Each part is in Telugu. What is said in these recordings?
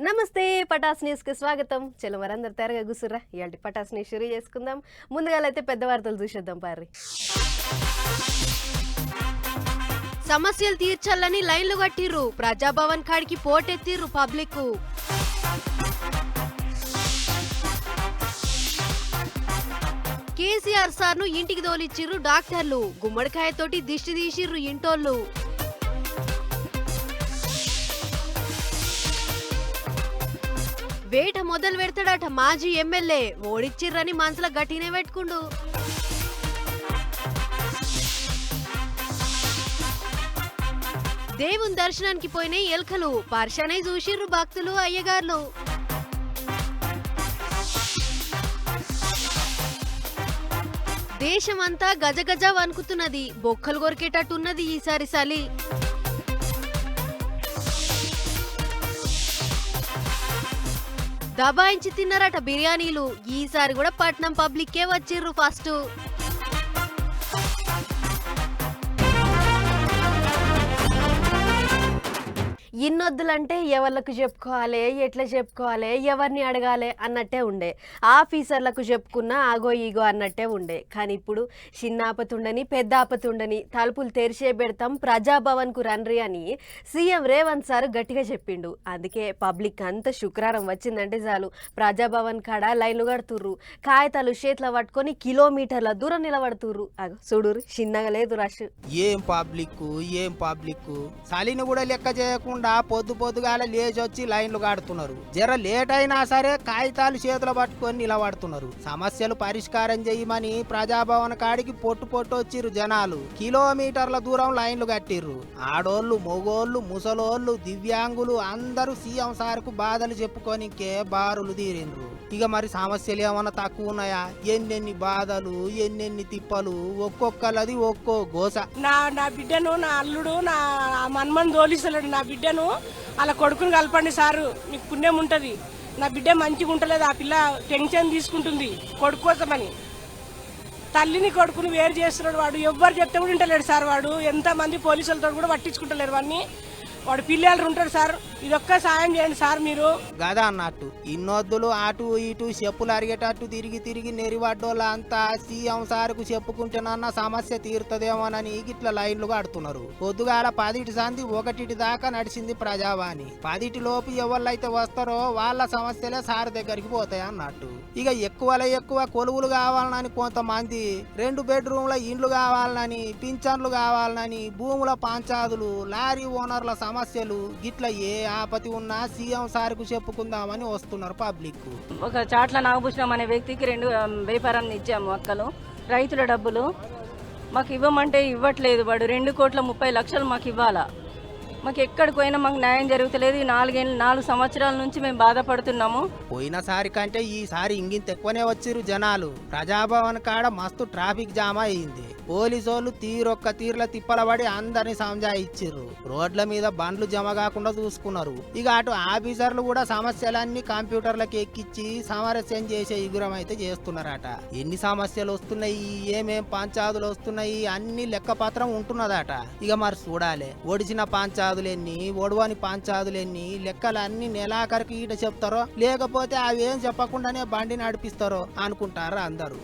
నమస్తే పటాస్ న్యూస్ కి స్వాగతం. చలో మరందరు తయారుగా కూర్చుర్రా. ఇయాల్టి పటాస్ న్యూస్ షురూ చేసుకుందాం. ముందుగాలైతే పెద్ద వార్తలు చూసేద్దాం పారి. సమస్యలు తీర్చాలని లైన్లు కట్టిర్రు. ప్రజాభవన్ కాడికి పోటెత్తిర్రు పబ్లిక్. కేసీఆర్ సార్ ను ఇంటికి తోలిచ్చిర్రు డాక్టర్లు. గుమ్మడికాయతోటి దిష్టి తీసిర్రు ఇంటోళ్ళు. వేట మొదలు పెడతాడట మాజీ ఎమ్మెల్యే. ఓడిచ్చిర్రని మనసులో గట్టినే పెట్టుకుండు. దేవుని దర్శనానికి పోయిన ఎల్కలు పర్షనై చూసిర్రు భక్తులు అయ్యగార్లు. దేశమంతా గజగజ వణుకుతున్నది. బొక్కలు కొరికేటట్టున్నది ఈసారి సలి. దబాయించి తిన్నారట బిర్యానీలు. ఈసారి కూడా పట్నం పబ్లిక్కే వచ్చిర్రు ఫస్ట్. ఇన్నొద్దులంటే ఎవరికి చెప్పుకోవాలి, ఎట్లా చెప్పుకోవాలి, ఎవరిని అడగాలి అన్నట్టే ఉండే. ఆఫీసర్లకు చెప్పుకున్నా ఆగో ఈగో అన్నట్టే ఉండే. కానీ ఇప్పుడు చిన్న ఆపతుండని పెద్ద ఆపతుండని తలుపులు తెరిచే పెడతాం ప్రజాభవన్కు రండ్రి అని సీఎం రేవంత్ సార్ గట్టిగా చెప్పిండు. అందుకే పబ్లిక్ అంతా శుక్రవారం వచ్చిందంటే చాలు ప్రజాభవన్ కాడ లైన్లు కడుతుర్రు. కాగితాలు చేతిలో పట్టుకొని కిలోమీటర్ల దూరం నిలబడుతుర్రు. చూడురు చిన్నగా లేదు రష్. ఏం పబ్లిక్ సలిని కూడా లెక్క చేయకుండా పొద్దుగాల లేచొచ్చి లైన్లు కాడుతున్నారు. జర లేట్ అయినా సరే కాగితాలు చేతులు పట్టుకొని నిలబడుతున్నారు. సమస్యలు పరిష్కారం చేయమని ప్రజాభవన్ కాడికి పొట్టు వచ్చిర్రు జనాలు. కిలోమీటర్ల దూరం లైన్లు కట్టిర్రు. ఆడోళ్ళు, మొగోళ్ళు, ముసలోళ్ళు, దివ్యాంగులు అందరూ సీఎం సార్కు బాధలు చెప్పుకోనికే బారులు తీరిండ్రు. ఇక మరి సమస్యలు ఏమన్నా తక్కువ ఉన్నాయా? ఎన్నెన్ని బాధలు, ఎన్నెన్ని తిప్పలు, ఒక్కొక్కలది ఒక్కో గోస. నా బిడ్డను, నా అల్లుడు, నా మన్మని దోలిస్తలేడు. నా బిడ్డను అలా కొడుకుని కలపండి సారు, మీకు పుణ్యం ఉంటది. నా బిడ్డ మంచిగా ఉంటలేదు. ఆ పిల్ల టెన్షన్ తీసుకుంటుంది కొడుకు కోసమని. తల్లిని కొడుకుని వేరు చేస్తున్నాడు వాడు. ఎవ్వరు చెప్తే కూడా వింటలేడు సార్ వాడు. ఎంతమంది పోలీసులతో కూడా పట్టించుకుంటలేరు వాడిని. వాడు పిల్లలు ఉంటాడు సార్. ఇదొక్క సాయం చేయండి సార్ మీరు. గదా అన్నట్టు ఇన్నొద్దులు అటు ఇటు చెప్పులు అరిగేటట్టు తిరిగి నెరివడ్డోళ్ళ అంతా సీఎం సార్కు చెప్పుకుంటేనన్న సమస్య తీరుతుందేమోనని గిట్ల లైన్లు కడుతున్నారు. పొద్దుగాల 10 సంది 1 దాకా నడిచింది ప్రజావాణి. 10 లోపు ఎవళ్ళైతే వస్తారో వాళ్ళ సమస్యలే సార్ దగ్గరికి పోతాయి అన్నట్టు. ఇక ఎక్కువ కొలువులు కావాలని కొంతమంది 2 బెడ్రూమ్ల ఇండ్లు కావాలని, పింఛన్లు కావాలని, భూముల పంచాదులు, లారీ ఓనర్ల సమస్యలు గిట్ల ఏ ఆపతి ఉన్నా సీఎం సార్కు చెప్పుకుందామని వస్తున్నారు పబ్లిక్. ఒక చాట్ల నాగభూషణం అనే వ్యక్తికి 2 వ్యాపారం ఇచ్చాము అక్కలు. రైతుల డబ్బులు మాకు ఇవ్వమంటే ఇవ్వట్లేదు. వాడు 2,30,00,000 మాకు ఇవ్వాలా. మాకు ఎక్కడికి పోయినా మాకు న్యాయం జరుగుతలేదు. 4 సంవత్సరాల నుంచి మేము బాధపడుతున్నాము. పోయినసారి కంటే ఈసారి ఇంగింత ఎక్కువనే వచ్చిర్రు జనాలు. ప్రజాభవన్ కాడ మస్తు ట్రాఫిక్ జామ్ అయింది. పోలీసోళ్ళు తీర్ల తిప్పలబడి అందరిని సంజాయిచ్చిర్రు. రోడ్ల మీద బండ్లు జమ కాకుండా చూసుకున్నారు. ఇక అటు ఆఫీసర్లు కూడా సమస్యలన్నీ కంప్యూటర్లకు ఎక్కిచ్చి సమరస్యం చేసే ఇగురం అయితే చేస్తున్నారట. ఎన్ని సమస్యలు వస్తున్నాయి, ఏమేం పంచాదులు వస్తున్నాయి అన్ని లెక్కపత్రం ఉంటున్నదట. ఇక మరి చూడాలి ఒడిచిన పంచాదులెన్ని, ఒడవని పంచాదులెన్ని, లెక్కలన్నీ నెలాఖరికి ఈట చెప్తారో లేకపోతే అవేం చెప్పకుండానే బండి నడిపిస్తారో అనుకుంటారు అందరూ.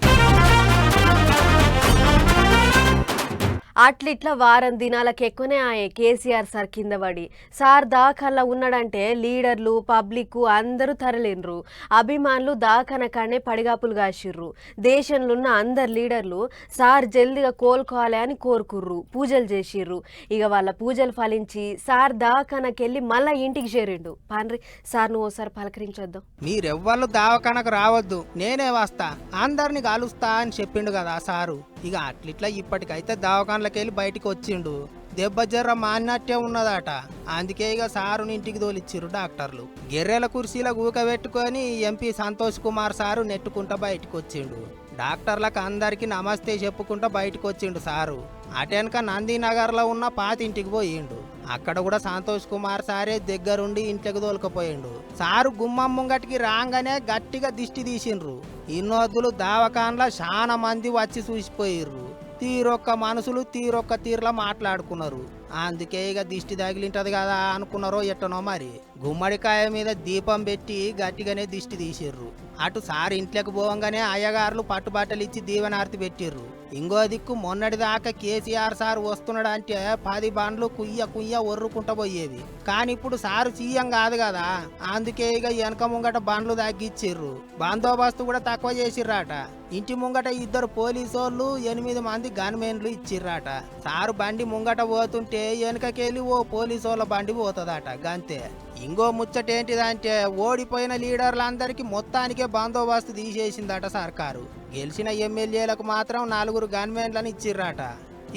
అట్లిట్లా వారం దినాలకు ఎక్కువనే ఆయే కేసీఆర్ సార్ కింద పడి. సార్ దాఖల్లా ఉన్నాడంటే లీడర్లు పబ్లిక్ అందరూ తరలిండ్రు. అభిమానులు దాకనకానే పడిగాపులు కాసిర్రు. దేశంలో ఉన్న అందరు లీడర్లు సార్ జల్దిగా కోలుకోవాలి అని కోరుకుర్రు, పూజలు చేసిర్రు. ఇక వాళ్ళ పూజలు ఫలించి సార్ దాకనకెళ్ళి మళ్ళా ఇంటికి చేరిండు. పాన్రి సార్ నువ్వు ఓసారి పలకరించొద్దాం. మీరెవ్వరు దావకనకు రావద్దు, నేనే వస్తా, అందరిని కలుస్తా అని చెప్పిండు కదా సారు. ఇక అట్లిట్లా ఇప్పటికైతే దవాఖానలకెళ్ళి బయటికి వచ్చిండు. దెబ్బ జర్ర మాన్నట్టే ఉన్నదట. అందుకే ఇక సారుని ఇంటికి తోలిచ్చిర్రు డాక్టర్లు. గెర్రెల కుర్చీల కూకబెట్టుకొని ఎంపీ సంతోష్ కుమార్ సారు నెట్టుకుంటా బయటికి వచ్చిండు. డాక్టర్లకు అందరికి నమస్తే చెప్పుకుంటా బయటకు వచ్చిండు సారు. అటెనక నందీనగర్లో ఉన్న పాతింటికి పోయిండు. అక్కడ కూడా సంతోష్ కుమార్ సారే దగ్గరుండి ఇంట్లోకి తోలుకపోయిండు. సారు గుమ్మం ముంగటికి రాగానే గట్టిగా దిష్టి తీసిండ్రు. ఇన్నొద్దులు దావకాన్లా చాలా మంది వచ్చి చూసిపోయిర్రు. తీరొక్క మనుషులు తీరొక్క తీరులా మాట్లాడుకున్నారు. అందుకే ఇక దిష్టి తగిలింటది కదా అనుకున్నారో ఎట్టనో మరి. గుమ్మడికాయ మీద దీపం పెట్టి గట్టిగానే దిష్టి తీసిర్రు. అటు సార్ ఇంట్లోకి పోవంగానే అయ్యగారులు పట్టుబట్టలు ఇచ్చి దీవెనార్తి పెట్టిర్రు. ఇంకో దిక్కు మొన్నటిదాకా కేసీఆర్ సార్ వస్తున్నాడంటే 10 బండ్లు కుయ్య ఒర్రుకుంటా పోయేవి. కానీ ఇప్పుడు సారు సీఎం కాదు కదా, అందుకే ఇక వెనక ముంగట బండ్లు తగ్గిచ్చిర్రు. బందోబస్తు కూడా తక్కువ చేసిర్రాట. ఇంటి ముంగట 2 పోలీసోళ్ళు 8 మంది గన్మెన్లు ఇచ్చిర్రాట. సారు బండి ముంగట పోతుంటే వెనకకెళ్ళి ఓ పోలీసోళ్ళ బండి పోతుందట గంతే. ఇంకో ముచ్చటేంటిదంటే ఓడిపోయిన లీడర్లందరికీ మొత్తానికే బందోబస్తు తీసేసిందట సర్కారు. గెలిచిన ఎమ్మెల్యేలకు మాత్రం 4 గన్మెన్లను ఇచ్చిర్రాట.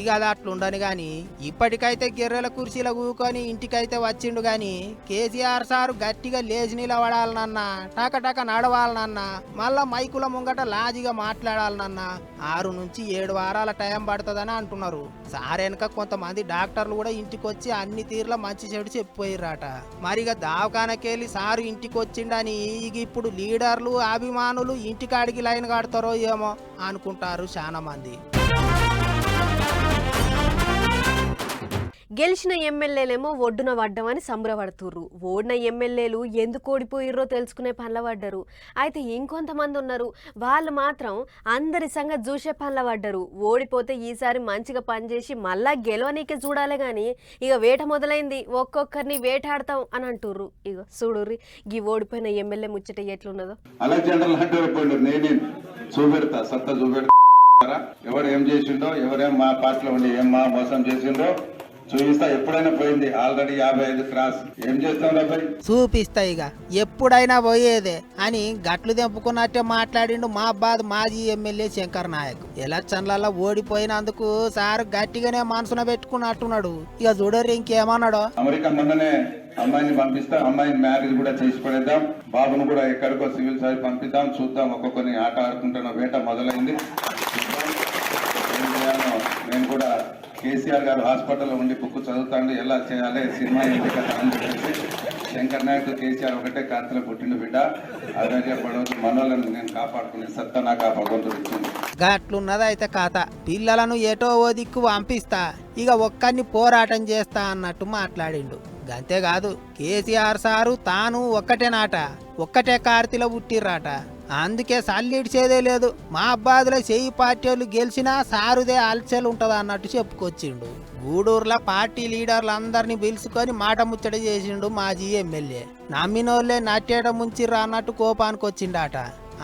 ఇక అది అట్లుండని గాని ఇప్పటికైతే గిర్రెల కుర్చీల కూకొని ఇంటికైతే వచ్చిండు గాని కేసీఆర్ సారు గట్టిగా లేచి నిలబడాలనన్నా, టకటక నడవాలనన్నా, మళ్ళా మైకుల ముంగట లాజిగా మాట్లాడాలనన్నా 6 నుంచి 7 వారాల టైం పడుతుందని అంటున్నారు. సార్ వెనక కొంతమంది డాక్టర్లు కూడా ఇంటికొచ్చి అన్ని తీర్ల మంచి చెడు చెప్పిపోయిర్రాట. మరిగా దావకానకెళ్ళి సారు ఇంటికి వచ్చిండని ఇక ఇప్పుడు లీడర్లు అభిమానులు ఇంటికాడికి లైన్ కడతారో ఏమో అనుకుంటారు చాలా మంది. గెలిచిన ఎమ్మెల్యేలేమో ఒడ్డున పడ్డామని సంబరపడుతుర్రు. ఓడిన ఎమ్మెల్యేలు ఎందుకు ఓడిపోయిర్రో తెలుసుకునే పనుల పడ్డరు. అయితే ఇంకొంతమంది ఉన్నారు, వాళ్ళు మాత్రం అందరి సంగతి చూసే పనుల పడ్డరు. ఓడిపోతే ఈసారి మంచిగా పనిచేసి మళ్ళా గెలవనీకే చూడాలి కానీ ఇక వేట మొదలైంది, ఒక్కొక్కరిని వేటాడతాం అని అంటుర్రు. ఇక చూడుర్రి గీ ఓడిపోయిన ఎమ్మెల్యే ముచ్చట ఎట్లున్నదో. అలెగ్జాండర్ లాంటి నేనే చూపెడతా, సత్తా చూపెడతా. ఎవరు ఏం చేసిండో, ఎవరేం మా పార్టీలో ఉండి ఏం మా మోసం చేసిండో చూపిస్తా. ఎప్పుడైనా పోయింది ఆల్రెడీ 55 క్రాస్. ఏం చేస్తాం రాబాయ్, చూపిస్తా ఇక ఎప్పుడైనా పోయేదే అని గట్లు తెంపుకున్నట్టే మాట్లాడిండు మహాబాద్ మాజీ ఎమ్మెల్యే శంకర్ నాయక్. ఎలక్షన్లలో ఓడిపోయినందుకు సార్ గట్టిగానే మనసున పెట్టుకున్నట్టున్నాడు. ఇక చూడరు ఇంకేమన్నాడో. అమెరికా మొన్ననే అమ్మాయిని పంపిస్తాం, అమ్మాయిని మ్యారేజ్ కూడా చేసి పడేద్దాం, బాబును కూడా ఎక్కడికో సివిల్ సర్వీస్ పంపిద్దాం, చూద్దాం. ఒక్కొక్కరిని ఆట ఆడుకుంటున్న వేట మొదలైంది. నేను కూడా కేసీఆర్ గారు హాస్పిటల్లో ఉండి బుక్ చదువుతాండు, ఎలా చేయాలి సినిమా ఏంటి కదా అని చెప్పేసి శంకర్ నాయక్ కేసీఆర్ ఒకటే కార్తెలో పుట్టిండు బిడ్డ. అదే పడవచ్చు మనోళ్ళని నేను కాపాడుకునే సత్తా నాకు ఆ భగవంతుడు ఇచ్చింది. గట్లున్నది అయితే కథ. పిల్లలను ఎటో ఓ దిక్కు పంపిస్తా, ఇక ఒక్కరిని పోరాటం చేస్తా అన్నట్టు మాట్లాడిండు. అంతేకాదు కేసీఆర్ సారు తాను ఒక్కటే కార్తీలో పుట్టిర్రాట. అందుకే సల్లిడిచేదే లేదు. మా అబ్బాదులో చెయ్యి పార్టీ వాళ్ళు గెలిచినా సారుదే అల్చలు ఉంటది అన్నట్టు చెప్పుకొచ్చిండు. గూడూరులో పార్టీ లీడర్లు అందరినీ పిలుచుకొని మాట ముచ్చట చేసిండు మాజీ ఎమ్మెల్యే. నమ్మినోళ్లే నట్టేట ముంచిర్రా అన్నట్టు కోపానికి వచ్చిండాట.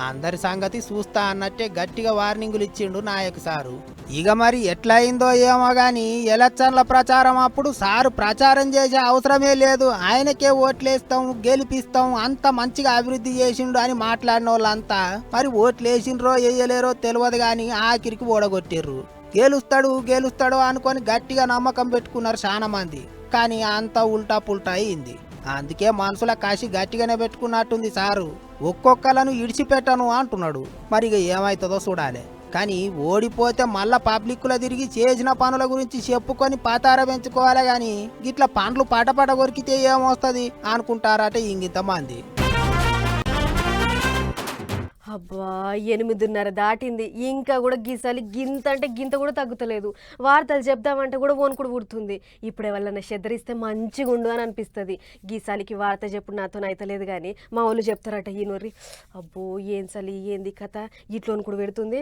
అందరి సంగతి చూస్తా అన్నట్టే గట్టిగా వార్నింగులు ఇచ్చిండు నాయక్ సారు. ఇక మరి ఎట్లా అయిందో ఏమో గాని ఎలక్షన్ల ప్రచారం అప్పుడు సారు ప్రచారం చేసే అవసరమే లేదు, ఆయనకే ఓట్లేస్తాం గెలిపిస్తాం, అంత మంచిగా అభివృద్ధి చేసిండు అని మాట్లాడిన వాళ్ళంతా మరి ఓట్లేసిండ్రో వేయలేరో తెలియదు గాని ఆఖరికి ఓడగొట్టిర్రు. గెలుస్తాడు అనుకొని గట్టిగా నమ్మకం పెట్టుకున్నారు చాలా మంది. కానీ అంతా ఉల్టా పుల్టా అయింది. అందుకే మనసుల కాశీ గట్టిగానే పెట్టుకున్నట్టుంది సారు. ఒక్కొక్కలను ఇడిచిపెట్టను అంటున్నాడు. మరి ఇక ఏమవుతుందో చూడాలి. కానీ ఓడిపోతే మళ్ళా పబ్లిక్లో తిరిగి చేసిన పనుల గురించి చెప్పుకొని పాతార పెంచుకోవాలి గాని గిట్లా పండ్లు పటపట కొరికితే ఏమొస్తుంది అనుకుంటారట ఇంగింతమంది. అబ్బా 8:30 దాటింది, ఇంకా కూడా గీసాలి గింత అంటే గింత కూడా తగ్గుతలేదు. వార్తలు చెప్దామంటే కూడా వణుకుడు పుడుతుంది. ఇప్పుడు ఎవరన్నా చెద్దరిస్తే మంచిగా ఉండు అని అనిపిస్తుంది. గీసాలికి వార్త చెప్పు నాతో అయితలేదు కానీ మా వాళ్ళు చెప్తారట ఈ నొర్రి. అబ్బో ఏం చలి ఏంది కథ ఇట్లా వణుకుడు పెడుతుంది.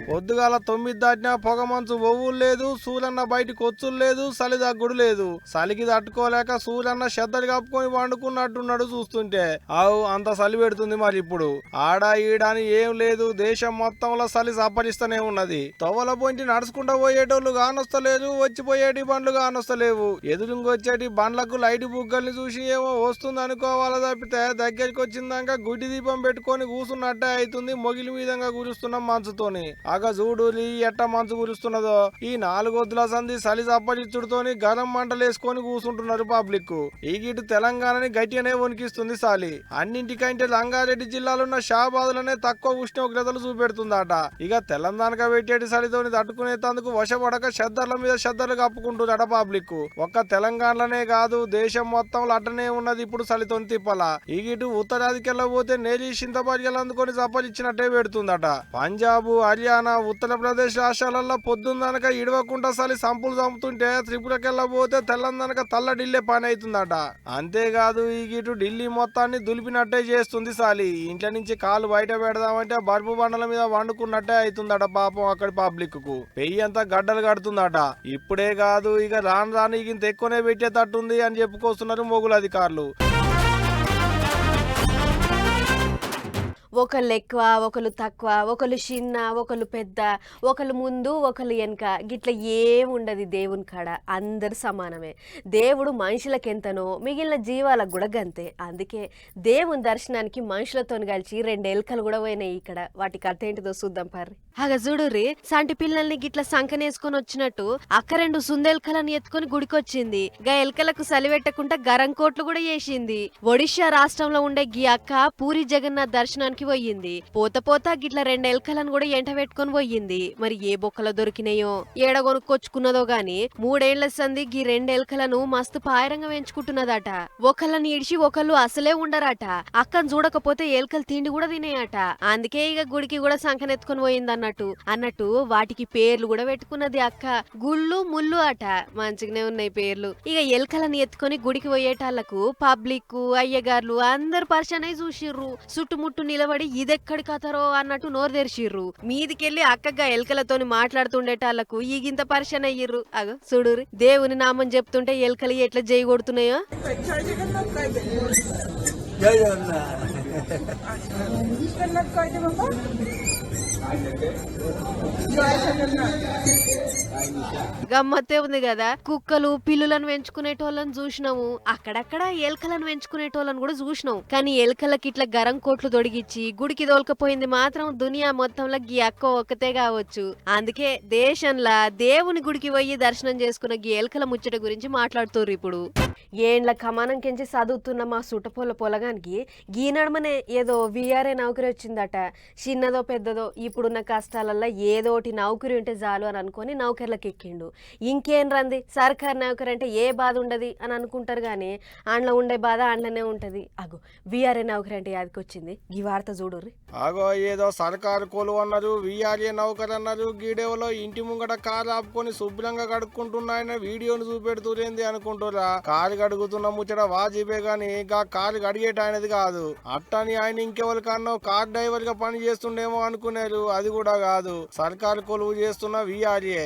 పొద్దుగాల 9 దాటినా పొగ మంచు ఒవ్వులు లేదు, సూలన్న బయటికి వచ్చులు లేదు, చలి దగ్గుడు లేదు. చలికి తట్టుకోలేక సూలన్న చెద్దలు కప్పుకొని వండుకున్నట్టున్నాడు చూస్తుంటే. ఆవు అంత చలి పెడుతుంది. మరి ఇప్పుడు ఆడా ఈడాని ఏం లేదు, దేశం మొత్తంలో చలి సప్పరిస్తూనే ఉన్నది. తొవ్వల పొంచి నడుచుకుంటూ పోయేటోళ్ళు కానొస్తలేదు, వచ్చిపోయేటి బండ్లు కానొస్తలేవు. ఎదురుంగొచ్చేటి బండ్లకు లైట్ బుగ్గల్ని చూసి ఏమో వస్తుంది అనుకోవాలా తప్పితే దగ్గరికి వచ్చిందాక గుడ్డి దీపం పెట్టుకొని కూసున్నట్టే అవుతుంది. మొగిలి మీదంగా కూరుస్తున్నాం మంచుతోని. చూడు చూడు ఎట్ట మంచు కురుస్తున్నదో. ఈ 4 వద్దుల సంధి చలి చప్పరిచ్చుడుతోని గరం మంటలేసుకొని కూసుంటున్నారు పబ్లిక్. ఈ గిటు తెలంగాణని గట్టిగానే వణికిస్తుంది చలి. అన్నింటికంటే రంగారెడ్డి జిల్లాలో ఉన్న షాబాద్లోనే తక్కువ ఉష్ణోగ్రతలు చూపెడుతుందట. ఇక తెలంగాణగా పెట్టేటి చలితోని తట్టుకునేందుకు వశపడక షద్దర్ల మీద షద్దర్లు కప్పుకుంటున్నారట పబ్లిక్. ఒక్క తెలంగాణలోనే కాదు దేశం మొత్తంలో అట్టనే ఉన్నది ఇప్పుడు చలితోని తిప్పల. ఈ గిటు ఉత్తరాదికెళ్ళబోతే నేరి చింతపరిగలు అందుకొని చప్పరిచ్చినట్టే పెడుతుందట. పంజాబ్, హర్యానా, ఉత్తరప్రదేశ్ రాష్ట్రాలలో పొద్దున్ననక ఇడవకుండా చలి సంపులు చంపుతుంటే త్రిపురకెళ్ళబోతే తెలంగాణక తల్ల ఢిల్లీ పని అవుతుందట. అంతేకాదు ఈ గిటు ఢిల్లీ మొత్తాన్ని దులిపినట్టే చేస్తుంది చలి. ఇంట్లో నుంచి కాలు బయట పెడదామంటే బర్బు బండల మీద వండుకున్నట్టే అవుతుందట పాపం అక్కడి పబ్లిక్ కు. పెయ్యి అంతా గడ్డలు కడుతుందట. ఇప్పుడే కాదు ఇక రాను రాను ఇంత ఎక్కువనే పెట్టేటట్టుంది అని చెప్పుకొస్తున్నారు మొగులు అధికారులు. ఒకళ్ళు ఎక్కువ, ఒకళ్ళు తక్కువ, ఒకళ్ళు చిన్న, ఒకళ్ళు పెద్ద, ఒకళ్ళు ముందు, ఒకళ్ళు వెనక, గిట్ల ఏముండదు దేవుని కాడ. అందరు సమానమే. దేవుడు మనుషులకు ఎంతనో మిగిలిన జీవాలకు కూడా గంతే. అందుకే దేవుని దర్శనానికి మనుషులతో కలిసి 2 ఎలుకలు కూడా పోయినాయి ఇక్కడ. వాటి కథ ఏంటిదో చూద్దాం పర్రి. అగ చూడుర్రి, సంటి పిల్లల్ని గిట్ల సంకనేసుకొని వచ్చినట్టు అక్క 2 సుందెల్కలను ఎత్తుకొని గుడికొచ్చింది. గా ఎలుకలకు సలివెట్టకుండా గరం కోట్లు కూడా చేసింది. ఒడిషా రాష్ట్రంలో ఉండే గీ అక్క పూరి జగన్నాథ్ దర్శనానికి పోయింది. పోత పోత గిట్ల 2 ఎలుకలను కూడా ఎంట పెట్టుకొని పోయింది. మరి ఏ బొక్కలో దొరికినాయో ఏడ కొనుక్కొచ్చుకున్నదో గాని 3 ఏళ్ల సంది గీ 2 ఎలుకలను మస్తు పాయరంగా పెంచుకుంటున్నదట. ఒకళ్ళని ఇడిచి ఒకళ్ళు అసలే ఉండరట. అక్కను చూడకపోతే ఎలుకలు తిండి కూడా తినేయట. అందుకే ఇక గుడికి కూడా సంకనెత్తుకొని పోయింది అన్నట్టు వాటికి పేర్లు కూడా పెట్టుకున్నది అక్క. గుళ్ళు ముళ్ళు అట. మంచిగానే ఉన్నాయి పేర్లు. ఇక ఎలుకలను ఎత్తుకొని గుడికి పోయేటాళ్లకు పబ్లిక్, అయ్యగార్లు అందరు పరిచయం చూసిర్రు. చుట్టుముట్టు నిలబడి ఇదెక్కడి కథరో అన్నట్టు నోరు తెరిచిర్రు. మీదికెళ్లి అక్కగా ఎలుకలతోని మాట్లాడుతుండేటాళ్లకు ఈగింత పరిచయం అయ్యిర్రు. అగో చూడురి, దేవుని నామం చెప్తుంటే ఎలుకలు ఎట్లా జై కొడుతున్నాయో. గమ్మత్తే ఉంది కదా. కుక్కలు పిల్లులను పెంచుకునేటోళ్ళని చూసినాము, అక్కడక్కడ ఎలుకలను పెంచుకునేటోళ్ళని కూడా చూసినాం. కానీ ఎలుకలకి ఇట్లా గరం కోట్లు తొడిగిచ్చి గుడికి దోల్కపోయింది మాత్రం దునియా మొత్తంలో గీ అక్క ఒక్కతే కావచ్చు. అందుకే దేశంలో దేవుని గుడికి పోయి దర్శనం చేసుకున్న గీ ఎలుకల ముచ్చట గురించి మాట్లాడుతుర్రు ఇప్పుడు. ఏండ్ల కమానం కెంచి చదువుతున్న మా సుటపోల పొలగానికి గీ నడమనే ఏదో విఆర్ఏ నౌకరీ వచ్చిందట. చిన్నదో పెద్దదో ఇప్పుడున్న కష్టాలల్లో ఏదోటి నౌకరీ ఉంటే చాలు అని అనుకొని నౌకర్లకు ఎక్కిండు. ఇంకేం రంది, సర్కారు నౌకరీ అంటే ఏ బాధ ఉండదు అని అనుకుంటారు కానీ అందులో ఉండే బాధ అందులోనే ఉంటది. అగో విఆర్ఏ నౌకరీ అంటే యాదికి వచ్చింది. ఈ వార్త చూడుర్రి. అగో ఏదో సర్కారు కొలువు అన్నారు, విఆర్ఏ నౌకరు అన్నారు. గీడేవలో ఇంటి ముంగట కారు ఆపుకొని శుభ్రంగా కడుక్కుంటున్నాయన వీడియోను చూపెడుతురేంది అనుకుంటురా. కారు కడుగుతున్న ముచ్చట వాజిబే గాని గా కారు కడిగేట ఆయనది కాదు. అట్టని ఆయన ఇంకెవరికన్నా కార్ డ్రైవర్ గా పని చేస్తుండేమో అనుకున్నారు. అది కూడా కాదు, సర్కారు కొలువు చేస్తున్న విఆర్ఏ.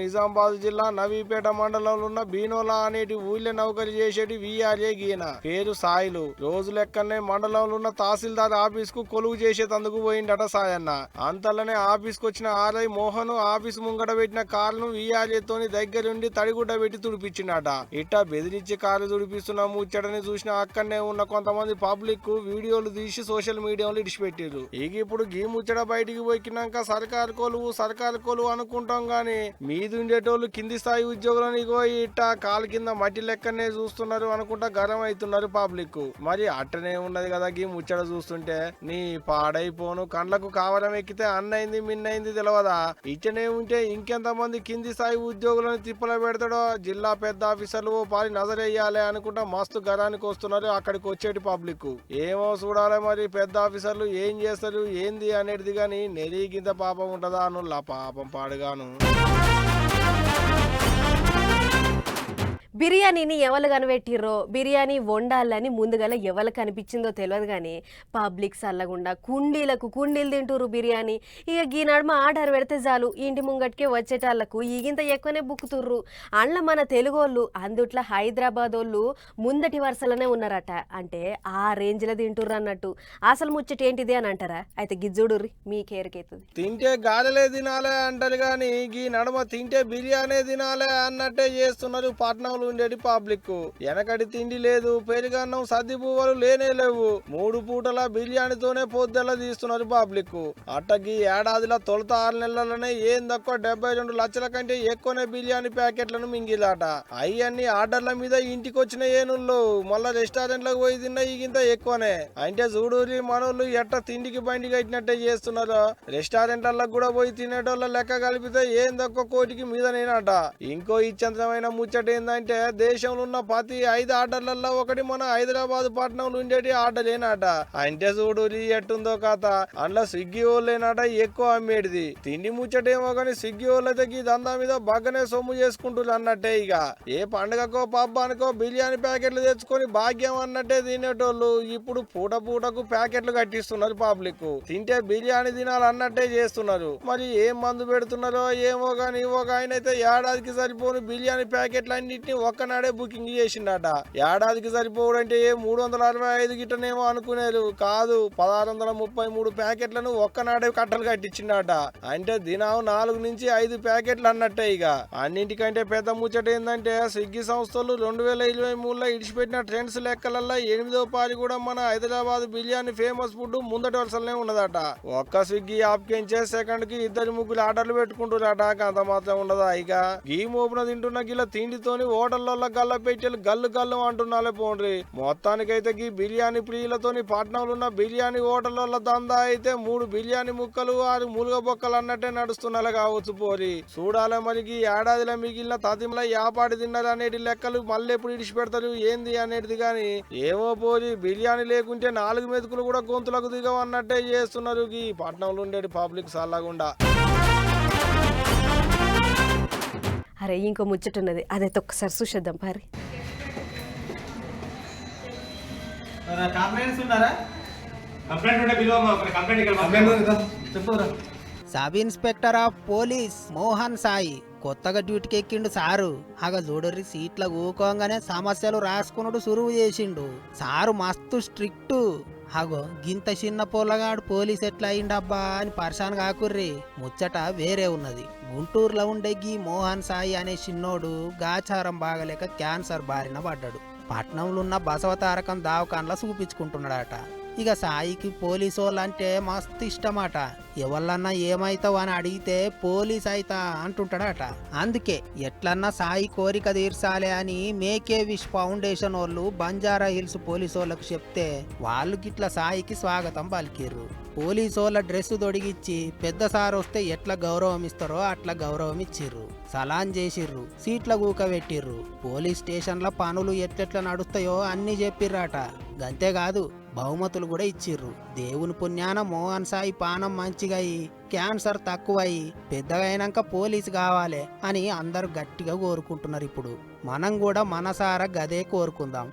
నిజామాబాద్ జిల్లా నవీపేట మండలంలో ఉన్న బీనోలా అనేటి ఊళ్ళో నౌకరీ చేసేటి విఆర్ఏ గీన. పేరు సాయిలు. రోజు లెక్కనే మండలంలో ఉన్న తహసీల్దార్ ఆఫీస్ కు కొలువు చేసేందుకు పోయిండట సాయన్న. అంతలోనే ఆఫీస్ కు వచ్చిన ఆర్ఐ మోహన్ ఆఫీస్ ముంగట పెట్టిన కారును విఆర్ఏ తోని దగ్గరుండి తడిగుడ్డ పెట్టి తుడిపించిండట. ఇట్టా బెదిరించి కారు తుడిపిస్తున్న ముచ్చటని చూసిన అక్కడనే ఉన్న కొంతమంది పబ్లిక్ వీడియోలు తీసి సోషల్ మీడియాలో ఇడిచిపెట్టారు. ఇక ఇప్పుడు గీ ముచ్చట బయటికి పోయినాక సర్కారు కొలువు అనుకుంటాం గాని మీదుండేటోళ్ళు కింది స్థాయి ఉద్యోగులని ఇట్టా కాలు కింద మట్టి లెక్కనే చూస్తున్నారు అనుకుంటా గరం అవుతున్నారు పబ్లిక్. మరి అట్టనే ఉన్నది కదా గీ ముచ్చట చూస్తుంటే. నీ పాడైపోను కండ్లకు కావడం ఎక్కితే అన్నైంది మిన్నైంది తెలవదా. ఇచ్చనే ఉంటే ఇంకెంతమంది కింది స్థాయి ఉద్యోగులను తిప్పల పెడతాడో. జిల్లా పెద్ద ఆఫీసర్లు పారి నజరేయాలి అనుకుంటా మస్తు గరానికి వస్తున్నారు అక్కడికి వచ్చేటి పబ్లిక్. ఏమో చూడాలి మరి పెద్ద ఆఫీసర్లు ఏం చేస్తారు ఏంది అనేది. గాని నెరీగింత పాపం ఉంటదా అనుల్లా పాపం పాడుగాను. బిర్యానీని ఎవరు కనిపెట్టిర్రో, బిర్యానీ వండాలని ముందుగల ఎవరు కనిపించిందో తెలియదు కానీ పబ్లిక్ సల్లగుండా కుండీలు తింటురు బిర్యానీ. ఇక ఈ నడుమ ఆర్డర్ పెడితే చాలు ఇంటి ముంగటికే వచ్చేటాళ్లకు ఈగింత ఎక్కువనే బుక్కుతుర్రు. అందులో మన తెలుగోళ్ళు అందుట్లా హైదరాబాద్ వాళ్ళు ముందటి వరుసలోనే ఉన్నారట. అంటే ఆ రేంజ్లో తింటుర్రు అన్నట్టు. అసలు ముచ్చట ఏంటిది అని అంటారా? అయితే గిజ్జుడుర్రి మీకేరికైతుంది. తింటే గాలిలే తినాలే అంటారు గాని ఈ నడుమ తింటే బిర్యానీ తినాలే అన్నట్టే చేస్తున్నారు పట్నంలో పట్నంలో ఉండేటి పబ్లిక్. వెనకటి తిండి లేదు, పెరుగన్నం సద్ది పువ్వులు లేనే లేవు. 3 పూటల బిర్యానీతోనే పొద్దెల్ల తీస్తున్నారు పబ్లిక్. అట్టకి ఏడాదిలో తొలుత 6 నెలలనే ఏం తక్కువ 72 లక్షల కంటే ఎక్కువనే బిర్యానీ ప్యాకెట్లను మింగిలాట. అవన్నీ ఆర్డర్ల మీద ఇంటికి వచ్చిన ఏనుళ్ళు మళ్ళా రెస్టారెంట్లకు పోయి తిన్నా ఈగింత ఎక్కువనే. అంటే చూడూరి మనోళ్ళు ఎట్ట తిండికి బండి కట్టినట్టే చేస్తున్నారు. రెస్టారెంట్లకు కూడా పోయి తినేటోళ్ళ లెక్క కలిపితే ఏం తక్కువ కోటికి మీదనేనట. ఇంకో ఇచ్చంతమైన ముచ్చట ఏందంటే దేశంలో ఉన్న ప్రతి 5 ఆర్డర్లలో ఒకటి మన హైదరాబాద్ పట్టణంలో ఉండేటి ఆర్డర్లేనట. అంటే చూడూరి ఎట్టుందో కథ. అందులో స్విగ్గీ వాళ్ళేనట ఎక్కువ అమ్మేటిది. తిండి ముచ్చటేమో కానీ స్విగ్గీ వాళ్ళైతే ఈ దందా మీద బాగానే సొమ్ము చేసుకుంటున్నారు అన్నట్టే. ఇక ఏ పండుగకో పబ్బానికో బిర్యానీ ప్యాకెట్లు తెచ్చుకొని భాగ్యం అన్నట్టే తినేటోళ్ళు ఇప్పుడు పూట పూటకు ప్యాకెట్లు కట్టిస్తున్నారు పబ్లిక్. తింటే బిర్యానీ తినాలన్నట్టే చేస్తున్నారు. మరి ఏం మందు పెడుతున్నారో ఏమో గాని ఒక ఆయన అయితే ఏడాదికి సరిపోను బిర్యానీ ప్యాకెట్లు అన్నింటినీ ఒక్కనాడే బుకింగ్ చేసిండట. ఏడాదికి సరిపోవడంటే 365 గిట్టనేమో అనుకునేరు కాదు, 1633 ప్యాకెట్లను ఒక్కనాడే కట్టలు కట్టించిండట. అంటే దినం 4 నుంచి 5 ప్యాకెట్లు అన్నట్టే. ఇక అన్నింటికంటే పెద్ద ముచ్చట ఏంటంటే స్విగ్గీ సంస్థలు 2023లో ఇడిచిపెట్టిన ట్రెండ్స్ లెక్కలల్లో 8వ పారి కూడా మన హైదరాబాద్ బిర్యానీ ఫేమస్ ఫుడ్ ముందటి వరుసలనే ఉన్నదట. ఒక్క స్విగ్గీ యాప్ కించే సెకండ్ కి 2-3 ఆర్డర్లు పెట్టుకుంటున్నారట. అంత మాత్రం ఉండదా. ఇక గీ మోపున తింటున్న గిల్ల తిండితోని హోటల్లో గల్ల పెట్టెలు గల్లు గల్లు అంటున్నాలే పోండ్రి. మొత్తానికైతే గీ బిర్యానీ ప్రియులతోని పట్నంలో ఉన్న బిర్యానీ హోటల్లో దందా అయితే 3 బిర్యానీ ముక్కలు 6 మూలుగ బొక్కలు అన్నట్టే నడుస్తున్నాలే కావచ్చు పోరి. చూడాలే మరి ఈ ఏడాదిలో మిగిలిన తతిమల యాపాటి తిన్నారు అనేటి లెక్కలు మళ్ళీ ఎప్పుడు ఇడిచి పెడతారు ఏంది అనేది. గాని ఏమో పోరి బిర్యానీ లేకుంటే 4 మెతుకులు కూడా గొంతులకు దిగవన్నట్టే చేస్తున్నారు ఈ పట్నంలో ఉండేటి పబ్లిక్ సల్లగుండా. అరే ఇంకో ముచ్చట ఉన్నది, అదైతే ఒక్కసారి చూసేద్దాం పారి. Sub inspector of police Mohan Sai కొత్తగా డ్యూటీకి ఎక్కిండు సారు. ఆగ చూడర్రి సీట్ల ఊకోగానే సమస్యలు రాసుకున్నాడు సురువు చేసిండు. సారు మస్తు స్ట్రిక్ట్. అగో గింత చిన్న పొలగాడు పోలీస్ ఎట్లా అయిండబ్బా అని పరిశాన్ కాకుర్రి. ముచ్చట వేరే ఉన్నది. గుంటూరులో ఉండే గీ మోహన్ సాయి అనే చిన్నోడు గాచారం బాగలేక క్యాన్సర్ బారిన పడ్డాడు. పట్నంలో ఉన్న బసవతారకం దావకాన్లా చూపించుకుంటున్నాడట. ఇక సాయికి పోలీసు వాళ్ళంటే మస్తు ఇష్టమట. ఎవళ్ళన్నా ఏమైతావు అని అడిగితే పోలీస్ అయితా అంటుంటాడట. అందుకే ఎట్లన్నా సాయి కోరిక తీర్చాలి అని మేకే విష్ ఫౌండేషన్ వాళ్ళు బంజారా హిల్స్ పోలీసు వాళ్ళకు చెప్తే వాళ్ళు గిట్ల సాయికి స్వాగతం పలికిర్రు. పోలీసు వాళ్ళ డ్రెస్ తొడిగిచ్చి పెద్ద సార్ వస్తే ఎట్లా గౌరవం ఇస్తారో అట్లా గౌరవం ఇచ్చిర్రు. సలాం చేసిర్రు, సీట్ల కూకబెట్టిర్రు. పోలీస్ స్టేషన్ల పనులు ఎట్లెట్లా నడుస్తాయో అన్ని చెప్పిర్రట. గంతేకాదు బహుమతులు కూడా ఇచ్చిర్రు. దేవుని పుణ్యాన మోహన్ సాయి పానం మంచిగా అయి క్యాన్సర్ తక్కువయి పెద్దగా అయినాక పోలీసు కావాలి అని అందరూ గట్టిగా కోరుకుంటున్నారు. ఇప్పుడు మనం కూడా మనసారా గదే కోరుకుందాం.